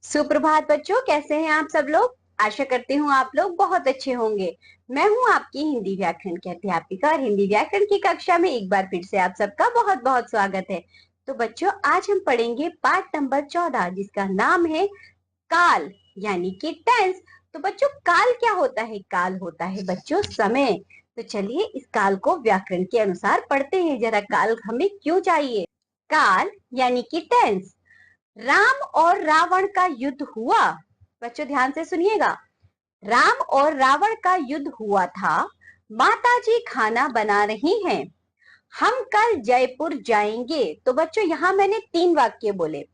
सुप्रभात बच्चों, कैसे हैं आप सब लोग। आशा करती हूँ आप लोग बहुत अच्छे होंगे। मैं हूँ आपकी हिंदी व्याकरण की अध्यापिका और हिंदी व्याकरण की कक्षा में एक बार फिर से आप सबका बहुत बहुत स्वागत है। तो बच्चों, आज हम पढ़ेंगे पाठ नंबर 14 जिसका नाम है काल यानी कि टेंस। तो बच्चों, काल क्या होता है? काल होता है बच्चों समय। तो चलिए इस काल को व्याकरण के अनुसार पढ़ते हैं। जरा काल हमें क्यों चाहिए। काल यानी कि टेंस। राम और रावण का युद्ध हुआ। बच्चों ध्यान से सुनिएगा। राम और रावण का युद्ध हुआ था। माताजी खाना बना रही हैं। हम कल जयपुर जाएंगे। तो बच्चों, यहां मैंने 3 वाक्य बोले।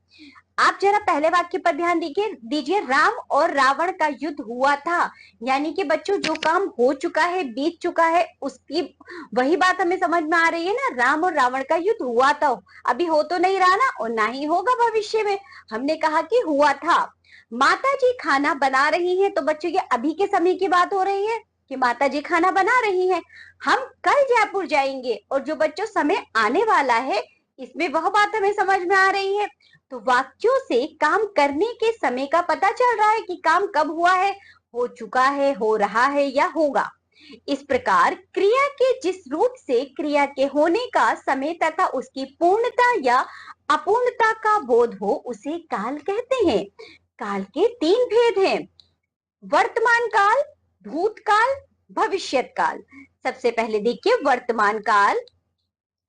आप जरा पहले वाक्य पर ध्यान दीजिए। राम और रावण का युद्ध हुआ था, यानी कि बच्चों जो काम हो चुका है, बीत चुका है, उसकी वही बात हमें समझ में आ रही है ना। राम और रावण का युद्ध हुआ था, अभी हो तो नहीं रहा ना, और ना ही होगा भविष्य में। हमने कहा कि हुआ था। माता जी खाना बना रही हैं, तो बच्चों ये अभी के समय की बात हो रही है कि माता जी खाना बना रही हैं। हम कल जयपुर जाएंगे, और जो बच्चों समय आने वाला है, इसमें वह बात हमें समझ में आ रही है। तो वाक्यों से काम करने के समय का पता चल रहा है कि काम कब हुआ है, हो चुका है, हो रहा है या होगा। इस प्रकार क्रिया के जिस रूप से क्रिया के होने का समय तथा उसकी पूर्णता या अपूर्णता का बोध हो उसे काल कहते हैं। काल के 3 भेद हैं: वर्तमान काल, भूतकाल, भविष्यत काल। सबसे पहले देखिए वर्तमान काल।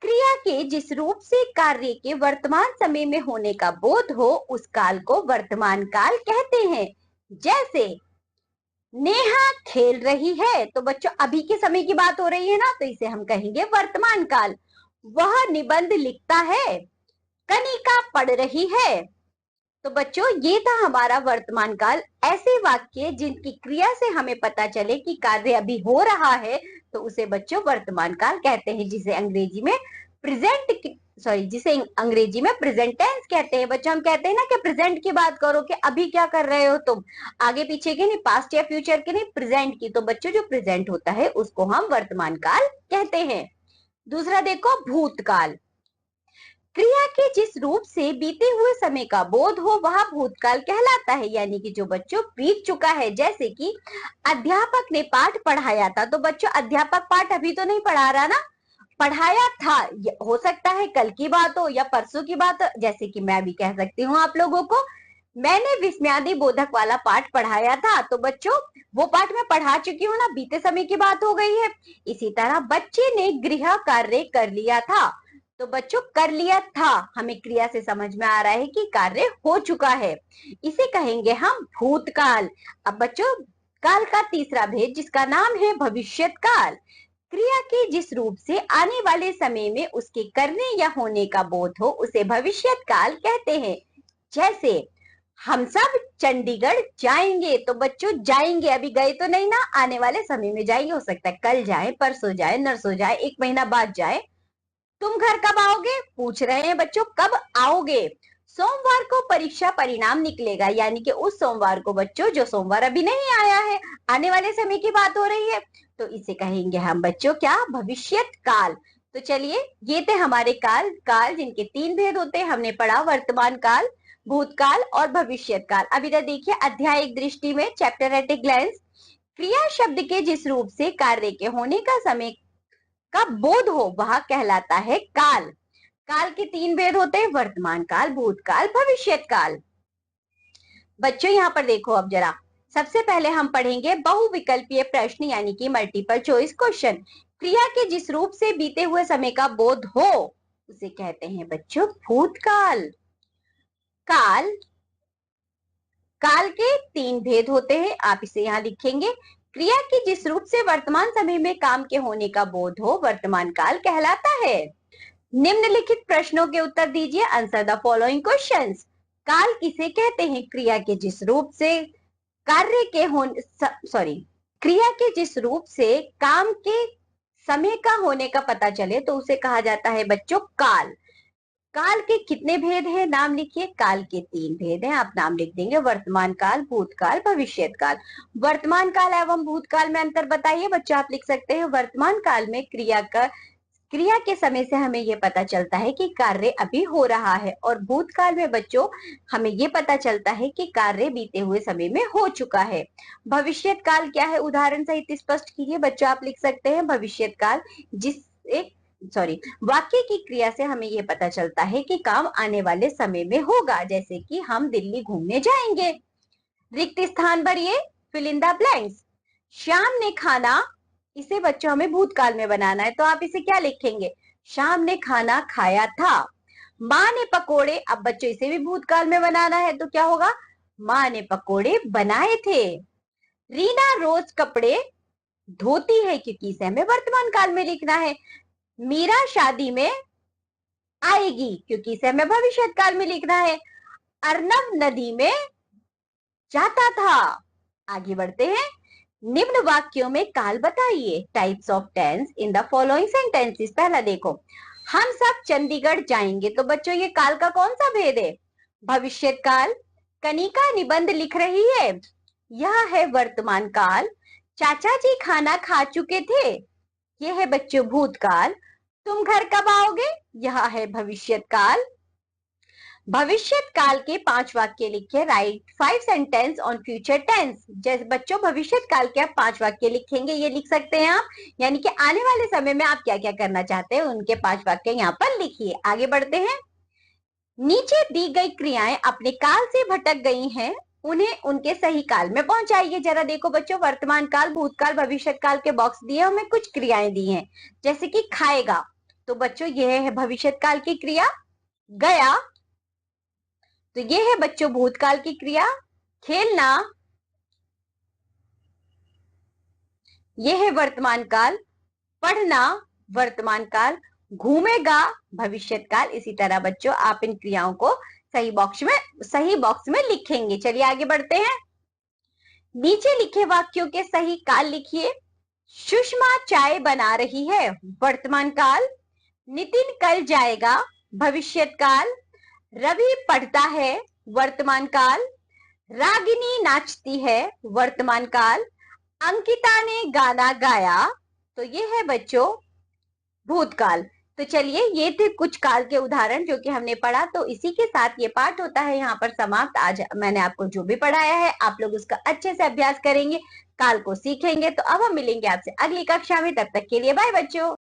क्रिया के जिस रूप से कार्य के वर्तमान समय में होने का बोध हो उस काल को वर्तमान काल कहते हैं। जैसे नेहा खेल रही है, तो बच्चों अभी के समय की बात हो रही है ना, तो इसे हम कहेंगे वर्तमान काल। वह निबंध लिखता है। कनिका पढ़ रही है। तो बच्चों ये था हमारा वर्तमान काल। ऐसे वाक्य जिनकी क्रिया से हमें पता चले कि कार्य अभी हो रहा है, तो उसे बच्चों वर्तमान काल कहते हैं, जिसे अंग्रेजी में प्रेजेंट टेंस कहते हैं। बच्चों हम कहते हैं ना कि प्रेजेंट की बात करो, कि अभी क्या कर रहे हो तुम, आगे पीछे की नहीं, पास्ट या फ्यूचर की नहीं, प्रेजेंट की। तो बच्चों जो प्रेजेंट होता है उसको हम वर्तमान काल कहते हैं। दूसरा देखो भूतकाल। क्रिया के जिस रूप से बीते हुए समय का बोध हो वह भूतकाल कहलाता है, यानी कि जो बच्चों बीत चुका है। जैसे कि अध्यापक ने पाठ पढ़ाया था, तो बच्चों अध्यापक पाठ अभी तो नहीं पढ़ा रहा ना, पढ़ाया था। हो सकता है कल की बात हो या परसों की बात हो। जैसे कि मैं भी कह सकती हूँ आप लोगों को, मैंने विस्मयादि बोधक वाला पाठ पढ़ाया था। तो बच्चों वो पाठ मैं पढ़ा चुकी हूँ ना, बीते समय की बात हो गई है। इसी तरह बच्चे ने गृह कार्य कर लिया था। तो बच्चों कर लिया था हमें क्रिया से समझ में आ रहा है कि कार्य हो चुका है। इसे कहेंगे हम भूतकाल। अब बच्चों काल का तीसरा भेद जिसका नाम है भविष्यत काल। क्रिया के जिस रूप से आने वाले समय में उसके करने या होने का बोध हो उसे भविष्यत काल कहते हैं। जैसे हम सब चंडीगढ़ जाएंगे। तो बच्चों जाएंगे, अभी गए तो नहीं ना, आने वाले समय में जाएंगे। हो सकता है कल जाए, परसों जाए, नरसों जाए, 1 महीना बाद जाए। तुम घर कब आओगे, पूछ रहे हैं बच्चों, कब आओगे। सोमवार को परीक्षा परिणाम निकलेगा, यानी कि उस सोमवार को बच्चों, जो सोमवार अभी नहीं आया है, आने वाले समय की बात हो रही है। तो इसे कहेंगे हम बच्चों क्या, भविष्यत काल। तो चलिए ये थे हमारे काल जिनके 3 भेद होते हैं। हमने पढ़ा वर्तमान काल, भूतकाल और भविष्यत काल। अभी तक देखिए अध्याय एक दृष्टि में, चैप्टर एट ए ग्लैंस। क्रिया शब्द के जिस रूप से कार्य के होने का समय का बोध हो वह कहलाता है काल। काल के 3 भेद होते हैं: वर्तमान काल, भूतकाल, भविष्यत काल। बच्चों यहाँ पर देखो अब जरा, सबसे पहले हम पढ़ेंगे बहुविकल्पीय प्रश्न यानी कि मल्टीपल चॉइस क्वेश्चन। क्रिया के जिस रूप से बीते हुए समय का बोध हो उसे कहते हैं बच्चों भूतकाल। काल काल के 3 भेद होते हैं, आप इसे यहाँ लिखेंगे। क्रिया के जिस रूप से वर्तमान समय में काम के होने का बोध हो वर्तमान काल कहलाता है। निम्नलिखित प्रश्नों के उत्तर दीजिए। Answer the following questions. काल किसे कहते हैं? क्रिया के जिस रूप से कार्य के होने सॉरी क्रिया के जिस रूप से काम के समय का होने का पता चले तो उसे कहा जाता है बच्चों काल। काल के कितने भेद हैं, नाम लिखिए। काल के 3 भेद हैं, आप नाम लिख देंगे, वर्तमान काल, भूतकाल, भविष्यत काल। वर्तमान काल एवं भूतकाल में अंतर बताइए बच्चों। आप लिख सकते हैं वर्तमान काल में क्रिया के समय से हमें ये पता चलता है कि कार्य अभी हो रहा है, और भूतकाल में बच्चों हमें ये पता चलता है कि कार्य बीते हुए समय में हो चुका है। भविष्यत काल क्या है, उदाहरण सहित स्पष्ट कीजिए बच्चों। आप लिख सकते हैं भविष्यत काल जिस एक सॉरी वाक्य की क्रिया से हमें यह पता चलता है कि काम आने वाले समय में होगा, जैसे कि हम दिल्ली घूमने जाएंगे। रिक्त स्थान भरिए, fill in the blanks. Shyam ने खाना, इसे बच्चों हमें भूतकाल में बनाना है, तो आप इसे क्या लिखेंगे, शाम ने खाना खाया था। माँ ने पकोड़े, अब बच्चों इसे भी भूतकाल में बनाना है, तो क्या होगा, माँ ने पकोड़े बनाए थे। रीना रोज कपड़े धोती है, क्योंकि इसे हमें वर्तमान काल में लिखना है। मीरा शादी में आएगी, क्योंकि इसे हमें भविष्य काल में लिखना है। अर्नब नदी में जाता था। आगे बढ़ते हैं। निम्न वाक्यों में काल बताइए। Types of tense in the following sentences. पहला देखो, हम सब चंडीगढ़ जाएंगे, तो बच्चों ये काल का कौन सा भेद है, भविष्य काल। कनिका निबंध लिख रही है, यह है वर्तमान काल। चाचा जी खाना खा चुके थे, यह है बच्चों भूतकाल। तुम घर कब आओगे, यह है भविष्य काल। भविष्य काल के 5 वाक्य लिखे। Write 5 sentence on future tense. जैसे बच्चों भविष्य काल के आप 5 वाक्य लिखेंगे, ये लिख सकते हैं आप, यानी कि आने वाले समय में आप क्या क्या करना चाहते हैं उनके 5 वाक्य यहाँ पर लिखिए। आगे बढ़ते हैं। नीचे दी गई क्रियाएं अपने काल से भटक गई हैं, उन्हें उनके सही काल में पहुंचाइए। जरा देखो बच्चों, वर्तमान काल, भूतकाल, भविष्य काल के बॉक्स दिए, हमें कुछ क्रियाएं दी हैं, जैसे कि खाएगा, तो बच्चों यह है भविष्य काल की क्रिया। गया, तो यह है बच्चों भूतकाल की क्रिया। खेलना, यह है वर्तमान काल। पढ़ना, वर्तमान काल। घूमेगा, भविष्य काल। इसी तरह बच्चों आप इन क्रियाओं को सही बॉक्स में लिखेंगे। चलिए आगे बढ़ते हैं। नीचे लिखे वाक्यों के सही काल लिखिए। सुषमा चाय बना रही है, वर्तमान काल। नितिन कल जाएगा, भविष्य काल। रवि पढ़ता है, वर्तमान काल। रागिनी नाचती है, वर्तमान काल। अंकिता ने गाना गाया, तो ये है बच्चों भूतकाल। तो चलिए ये थे कुछ काल के उदाहरण जो कि हमने पढ़ा, तो इसी के साथ ये पाठ होता है यहाँ पर समाप्त। आज मैंने आपको जो भी पढ़ाया है आप लोग उसका अच्छे से अभ्यास करेंगे, काल को सीखेंगे। तो अब हम मिलेंगे आपसे अगली कक्षा में, तब तक के लिए बाय बच्चों।